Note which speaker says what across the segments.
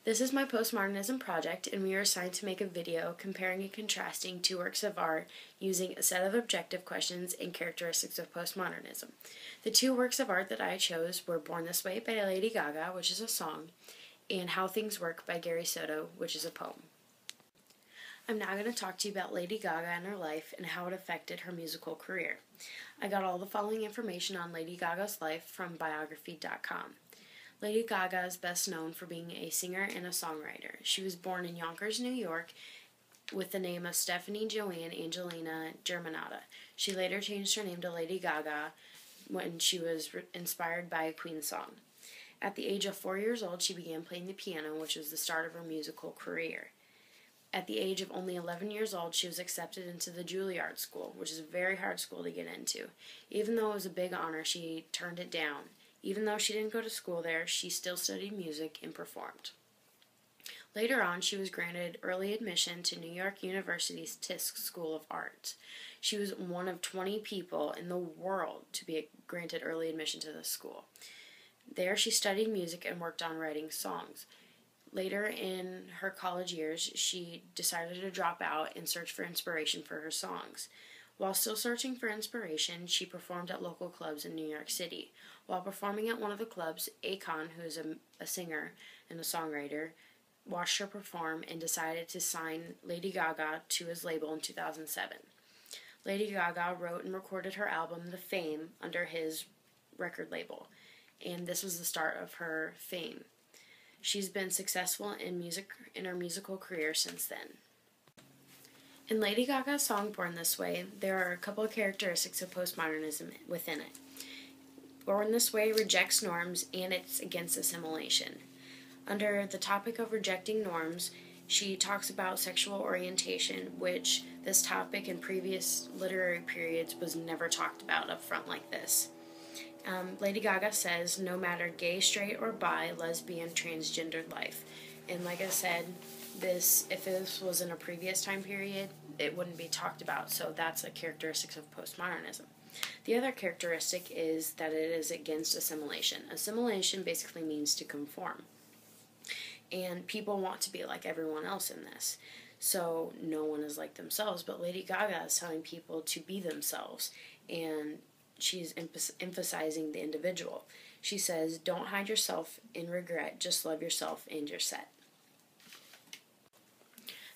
Speaker 1: This is my postmodernism project, and we are assigned to make a video comparing and contrasting two works of art using a set of objective questions and characteristics of postmodernism. The two works of art that I chose were Born This Way by Lady Gaga, which is a song, and How Things Work by Gary Soto, which is a poem. I'm now going to talk to you about Lady Gaga and her life and how it affected her musical career. I got all the following information on Lady Gaga's life from biography.com. Lady Gaga is best known for being a singer and a songwriter. She was born in Yonkers, New York, with the name of Stephanie Joanne Angelina Germanotta. She later changed her name to Lady Gaga when she was inspired by a Queen song. At the age of 4 years old, she began playing the piano, which was the start of her musical career. At the age of only 11 years old, she was accepted into the Juilliard School, which is a very hard school to get into. Even though it was a big honor, she turned it down. Even though she didn't go to school there, she still studied music and performed. Later on, she was granted early admission to New York University's Tisch School of Art. She was one of 20 people in the world to be granted early admission to this school. There, she studied music and worked on writing songs. Later in her college years, she decided to drop out and search for inspiration for her songs. While still searching for inspiration, she performed at local clubs in New York City. While performing at one of the clubs, Akon, who is a singer and a songwriter, watched her perform and decided to sign Lady Gaga to his label in 2007. Lady Gaga wrote and recorded her album, The Fame, under his record label, and this was the start of her fame. She's been successful in her musical career since then. In Lady Gaga's song Born This Way, there are a couple of characteristics of postmodernism within it. Born This Way rejects norms and it's against assimilation. Under the topic of rejecting norms, she talks about sexual orientation, which this topic in previous literary periods was never talked about up front like this. Lady Gaga says, no matter gay, straight, or bi, lesbian, transgendered life. And like I said, if this was in a previous time period, it wouldn't be talked about, so that's a characteristic of postmodernism. The other characteristic is that it is against assimilation. Assimilation basically means to conform. And people want to be like everyone else in this. So no one is like themselves, but Lady Gaga is telling people to be themselves, and she's emphasizing the individual. She says, don't hide yourself in regret, just love yourself and you're set.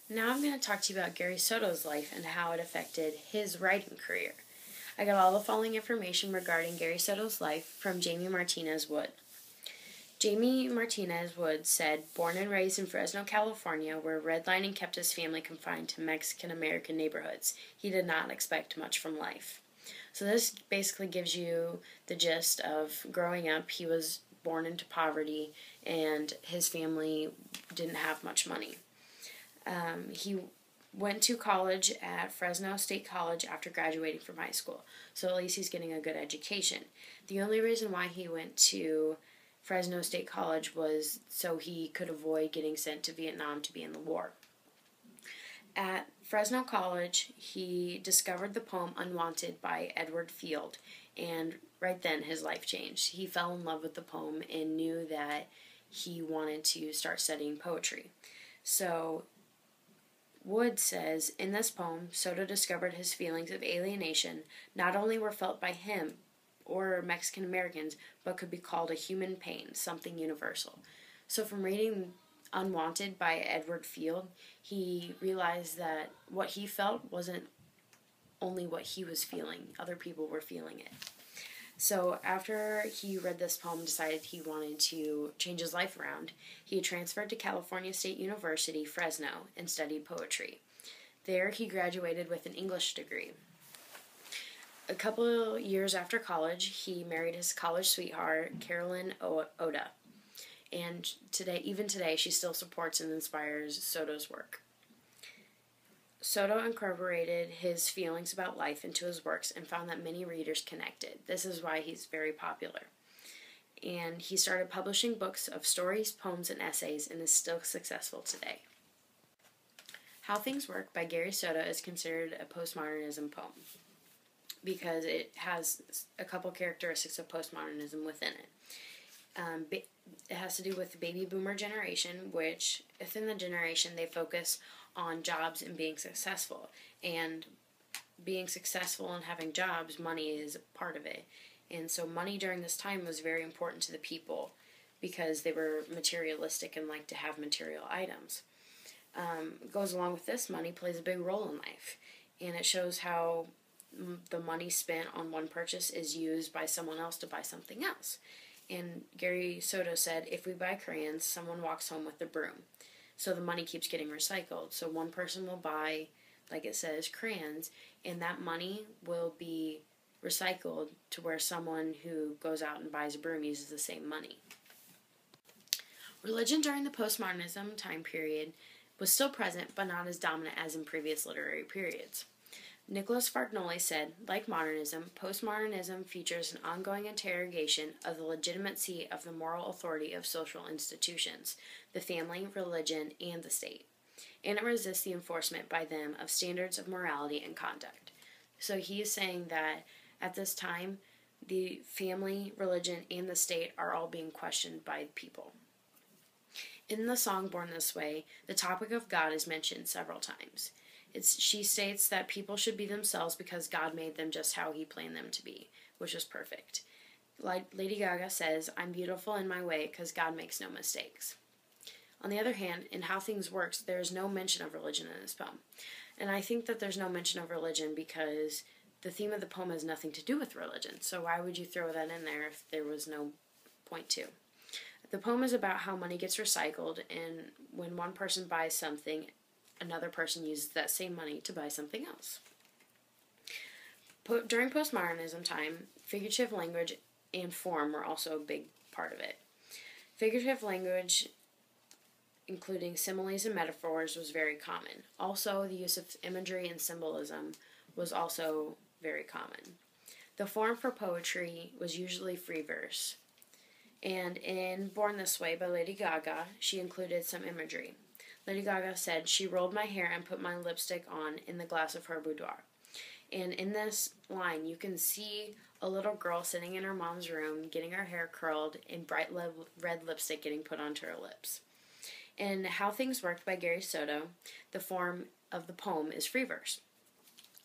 Speaker 1: Now I'm going to talk to you about Gary Soto's life and how it affected his writing career. I got all the following information regarding Gary Soto's life from Jamie Martinez Wood. Jamie Martinez Wood said, born and raised in Fresno, California, where redlining kept his family confined to Mexican-American neighborhoods, he did not expect much from life. So this basically gives you the gist of growing up. He was born into poverty, and his family didn't have much money. He went to college at Fresno State College after graduating from high school, so at least he's getting a good education. The only reason why he went to Fresno State College was so he could avoid getting sent to Vietnam to be in the war. At Fresno College, he discovered the poem Unwanted by Edward Field, and right then his life changed. He fell in love with the poem and knew that he wanted to start studying poetry. So Wood says, in this poem, Soto discovered his feelings of alienation not only were felt by him or Mexican Americans, but could be called a human pain, something universal. So from reading Unwanted by Edward Field, he realized that what he felt wasn't only what he was feeling, other people were feeling it. So after he read this poem, decided he wanted to change his life around, he transferred to California State University, Fresno, and studied poetry. There he graduated with an English degree. A couple years after college, he married his college sweetheart, Carolyn Oda. And even today, she still supports and inspires Soto's work. Soto incorporated his feelings about life into his works and found that many readers connected. This is why he's very popular. And he started publishing books of stories, poems, and essays, and is still successful today. How Things Work by Gary Soto is considered a postmodernism poem because it has a couple characteristics of postmodernism within it. It has to do with the baby boomer generation, which within the generation they focus on jobs and being successful. And being successful and having jobs, money is a part of it. And so money during this time was very important to the people because they were materialistic and liked to have material items. Goes along with this, money plays a big role in life. And it shows how the money spent on one purchase is used by someone else to buy something else. And Gary Soto said, if we buy crayons, someone walks home with a broom. So the money keeps getting recycled. So one person will buy, like it says, crayons, and that money will be recycled to where someone who goes out and buys a broom uses the same money. Religion during the postmodernism time period was still present, but not as dominant as in previous literary periods. Nicholas Fargnoli said, like modernism, postmodernism features an ongoing interrogation of the legitimacy of the moral authority of social institutions, the family, religion, and the state, and it resists the enforcement by them of standards of morality and conduct. So he is saying that at this time, the family, religion, and the state are all being questioned by people. In the song Born This Way, the topic of God is mentioned several times. She states that people should be themselves because God made them just how He planned them to be, which is perfect. Like Lady Gaga says, I'm beautiful in my way because God makes no mistakes. On the other hand, in How Things Works, there is no mention of religion in this poem. And I think that there's no mention of religion because the theme of the poem has nothing to do with religion. So why would you throw that in there if there was no point to? The poem is about how money gets recycled, and when one person buys something, another person uses that same money to buy something else. During postmodernism time, figurative language and form were also a big part of it. Figurative language, including similes and metaphors, was very common. Also, the use of imagery and symbolism was also very common. The form for poetry was usually free verse. And in Born This Way by Lady Gaga, she included some imagery. Lady Gaga said, she rolled my hair and put my lipstick on in the glass of her boudoir. And in this line, you can see a little girl sitting in her mom's room, getting her hair curled, and bright red lipstick getting put onto her lips. In How Things Worked by Gary Soto, the form of the poem is free verse.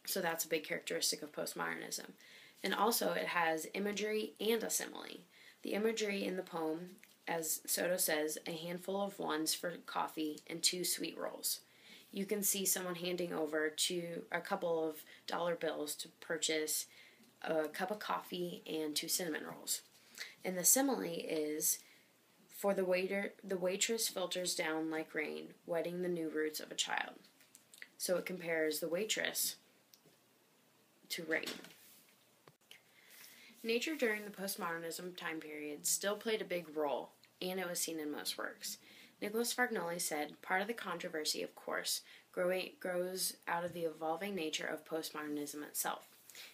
Speaker 1: So that's a big characteristic of postmodernism. And also, it has imagery and a simile. The imagery in the poem, as Soto says, a handful of ones for coffee and 2 sweet rolls. You can see someone handing over a couple of dollar bills to purchase a cup of coffee and 2 cinnamon rolls. And the simile is, for the waitress filters down like rain, wetting the new roots of a child. So it compares the waitress to rain. Nature during the postmodernism time period still played a big role, and it was seen in most works. Nicholas Fargnoli said, part of the controversy, of course, grows out of the evolving nature of postmodernism itself.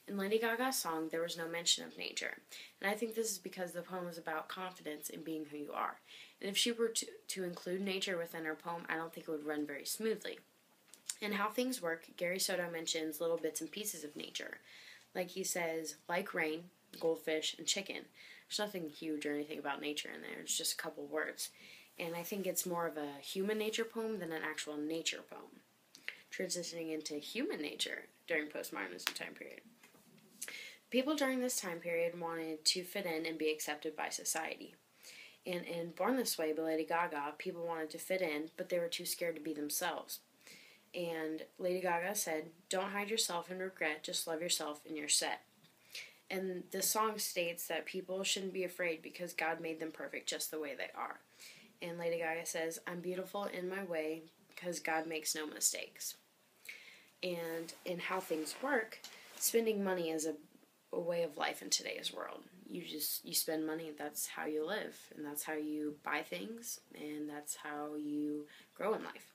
Speaker 1: In Lady Gaga's song, there was no mention of nature, and I think this is because the poem is about confidence in being who you are. And if she were to include nature within her poem, I don't think it would run very smoothly. In How Things Work, Gary Soto mentions little bits and pieces of nature. Like he says, like rain, goldfish, and chicken. There's nothing huge or anything about nature in there. It's just a couple words. And I think it's more of a human nature poem than an actual nature poem. Transitioning into human nature during postmodernism time period. People during this time period wanted to fit in and be accepted by society. And in Born This Way by Lady Gaga, people wanted to fit in, but they were too scared to be themselves. And Lady Gaga said, don't hide yourself in regret, just love yourself and you're set. And the song states that people shouldn't be afraid because God made them perfect just the way they are. And Lady Gaga says, I'm beautiful in my way because God makes no mistakes. And in How Things Work, spending money is a way of life in today's world. You spend money, that's how you live, and that's how you buy things, and that's how you grow in life.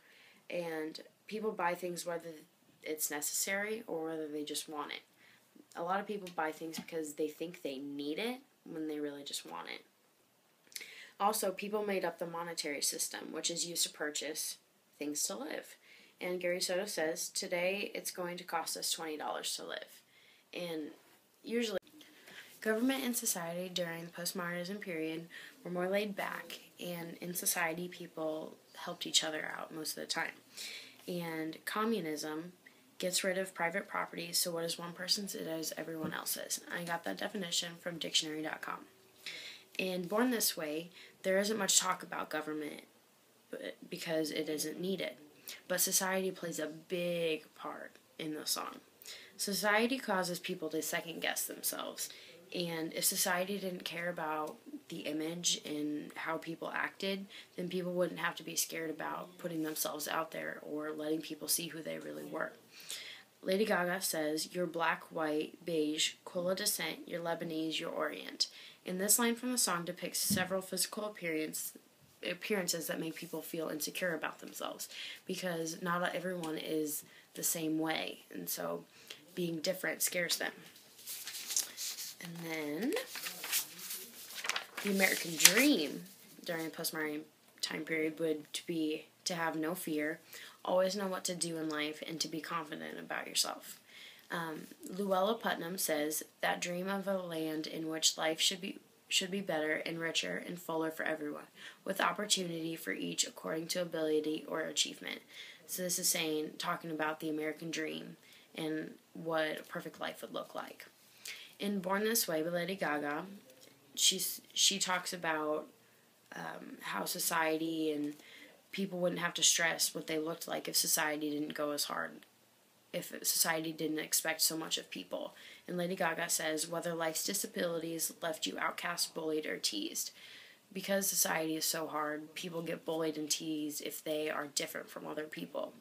Speaker 1: And people buy things whether it's necessary or whether they just want it. A lot of people buy things because they think they need it when they really just want it. Also, people made up the monetary system, which is used to purchase things to live. And Gary Soto says, today it's going to cost us $20 to live. And usually Government and society during the postmodernism period were more laid back, and in society people helped each other out most of the time. And communism gets rid of private property, so what is one person's is everyone else's. I got that definition from dictionary.com. And Born This Way, there isn't much talk about government because it isn't needed. But society plays a big part in the song. Society causes people to second guess themselves. And if society didn't care about the image and how people acted, then people wouldn't have to be scared about putting themselves out there or letting people see who they really were. Lady Gaga says, "You're black, white, beige, cola descent, you're Lebanese, you're Orient." And this line from the song depicts several physical appearances that make people feel insecure about themselves, because not everyone is the same way, and so being different scares them. And then the American dream during the postmodern time period would be to have no fear, always know what to do in life, and to be confident about yourself. Luella Putnam says, "That dream of a land in which life should be better and richer and fuller for everyone, with opportunity for each according to ability or achievement." So this is talking about the American dream and what a perfect life would look like. In Born This Way by Lady Gaga, she talks about how society and people wouldn't have to stress what they looked like if society didn't go as hard, if society didn't expect so much of people. And Lady Gaga says, "Whether life's disabilities left you outcast, bullied, or teased." Because society is so hard, people get bullied and teased if they are different from other people.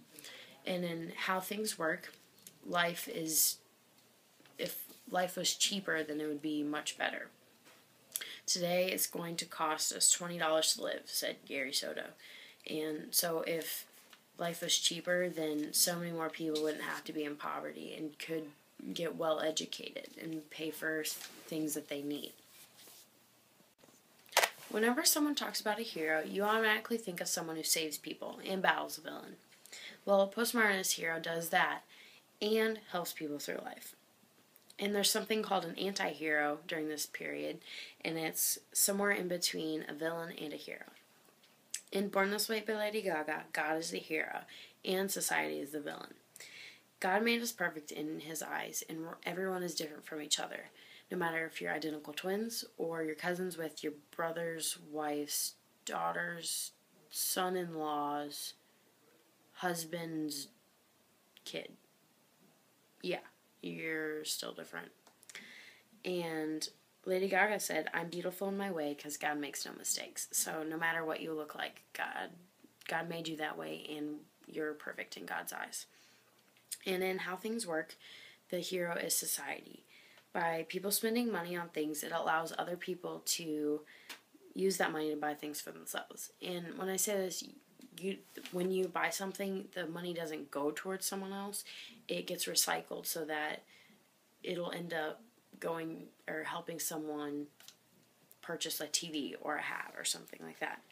Speaker 1: And in How Things Work, if life was cheaper, then it would be much better. "Today it's going to cost us $20 to live," said Gary Soto. And so if life was cheaper, then so many more people wouldn't have to be in poverty and could get well educated and pay for things that they need. Whenever someone talks about a hero, you automatically think of someone who saves people and battles a villain. Well, a postmodernist hero does that and helps people through life. And there's something called an anti-hero during this period, and it's somewhere in between a villain and a hero. In Born This Way by Lady Gaga, God is the hero and society is the villain. God made us perfect in His eyes, and everyone is different from each other. No matter if you're identical twins or you're cousins with your brother's wife's daughter's son-in-law's husband's kid. Yeah, you're still different. And Lady Gaga said, "I'm beautiful in my way because God makes no mistakes." So no matter what you look like, God made you that way, and you're perfect in God's eyes. And in How Things Work, the hero is society. By people spending money on things, it allows other people to use that money to buy things for themselves. And when I say this, when you buy something, the money doesn't go towards someone else. It gets recycled so that it'll end up going or helping someone purchase a TV or a hat or something like that.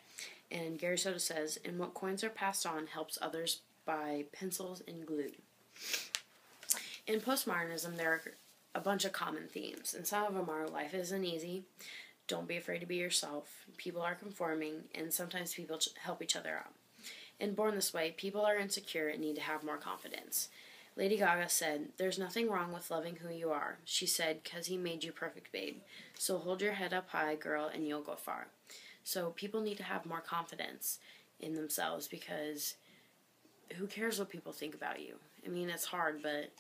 Speaker 1: And Gary Soto says, "And what coins are passed on helps others buy pencils and glue." In postmodernism, there are a bunch of common themes, and some of them are life isn't easy, don't be afraid to be yourself, people are conforming, and sometimes people help each other out. In Born This Way, people are insecure and need to have more confidence. Lady Gaga said, "There's nothing wrong with loving who you are." She said, "'Cause He made you perfect, babe. So hold your head up high, girl, and you'll go far." So people need to have more confidence in themselves, because who cares what people think about you? I mean, it's hard, but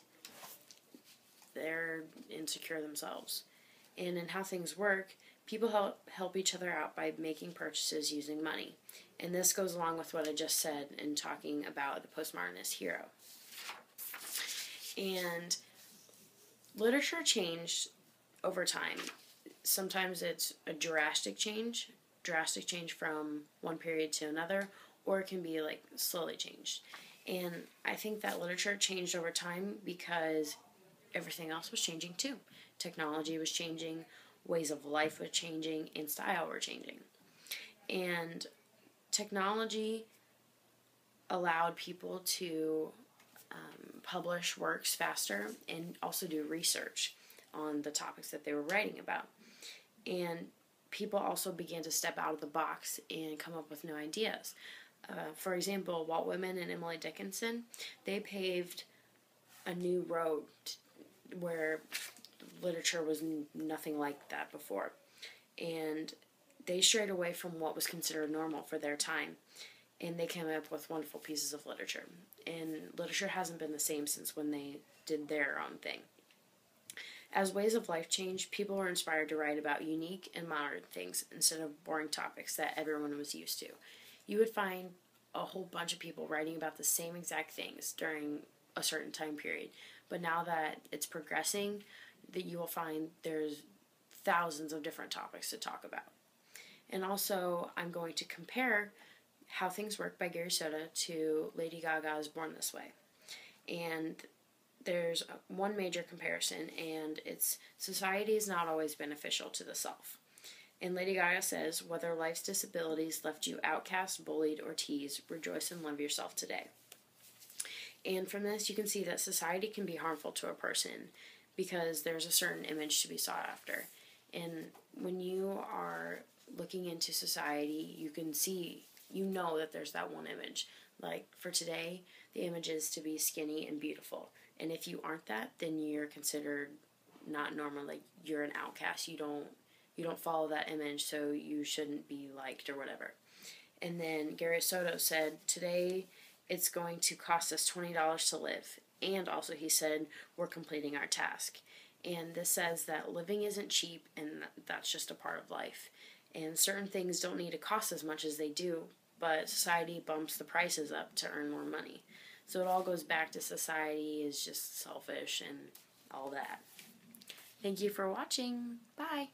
Speaker 1: they're insecure themselves. And in How Things Work, people help each other out by making purchases using money. And this goes along with what I just said in talking about the postmodernist hero. And literature changed over time. Sometimes it's a drastic change from one period to another, or it can be like slowly changed. And I think that literature changed over time because everything else was changing too. Technology was changing, ways of life were changing, and style were changing. And technology allowed people to publish works faster and also do research on the topics that they were writing about. And people also began to step out of the box and come up with new ideas. For example, Walt Whitman and Emily Dickinson, they paved a new road where literature was nothing like that before. And they strayed away from what was considered normal for their time. And they came up with wonderful pieces of literature. And literature hasn't been the same since when they did their own thing. As ways of life change, people were inspired to write about unique and modern things instead of boring topics that everyone was used to. You would find a whole bunch of people writing about the same exact things during a certain time period. But now that it's progressing, that you will find there's thousands of different topics to talk about. And also, I'm going to compare How Things Work by Gary Soto to Lady Gaga's Born This Way. And there's one major comparison, and it's society is not always beneficial to the self. And Lady Gaga says, whether life's disabilities left you outcast, bullied, or teased, rejoice and love yourself today. And from this, you can see that society can be harmful to a person because there's a certain image to be sought after. And when you are looking into society, you can see, you know that there's that one image. Like for today, the image is to be skinny and beautiful. And if you aren't that, then you're considered not normal. Like you're an outcast. You don't follow that image, so you shouldn't be liked or whatever. And then Gary Soto said, today it's going to cost us $20 to live. And also he said, we're completing our task. And this says that living isn't cheap, and that's just a part of life. And certain things don't need to cost as much as they do, but society bumps the prices up to earn more money. So it all goes back to society is just selfish and all that. Thank you for watching. Bye.